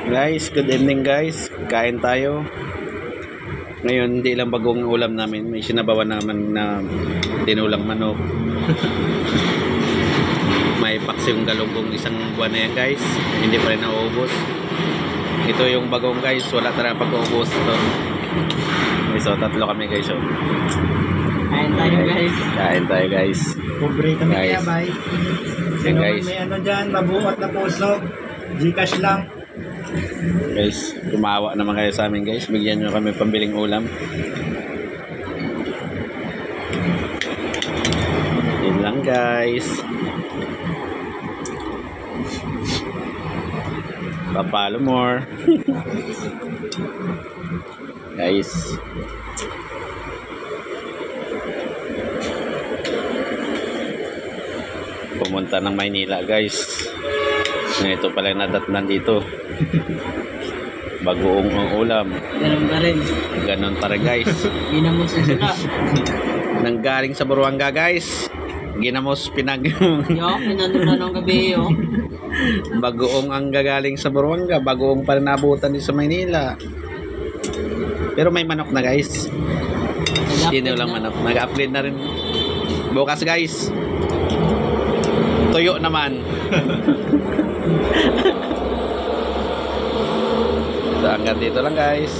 Guys, good evening guys. Kain tayo. Ngayon, hindi lang bagong ulam namin. May sinabawan naman na tinulang manok. May paksyong galunggong isang buwan na yan guys. Hindi pa rin nauubos. Ito yung bagong guys. Wala talaga pag-uubos ito. Okay, so tatlo kami guys. So. Kain tayo guys. Kain tayo guys. Pobre kami Guys. kaya bay. Yan Sino guys. man may ano dyan, mabuhat na puso. Gcash lang. Guys, kumawa naman kayo sa amin guys. Bigyan nyo kami pambiling ulam. Yun lang guys. Papalo more. Guys. Pumunta ng Maynila guys. Ito pala yung nadatnan dito. Bagoong ang ulam. Ganun pa rin. Ganon pa rin guys. Ginamos yung sula. Nanggaling sa Buruanga guys. Ginamos pinag. Yo, pinanong na ng gabi yo. Bagoong ang gagaling sa Buruanga. Bagoong pa rin nabutan din sa Maynila. Pero may manok na guys. Hindi lang manok. Nag-upload na rin. Bukas guys. Tuyo naman. So, hanggang dito lang guys.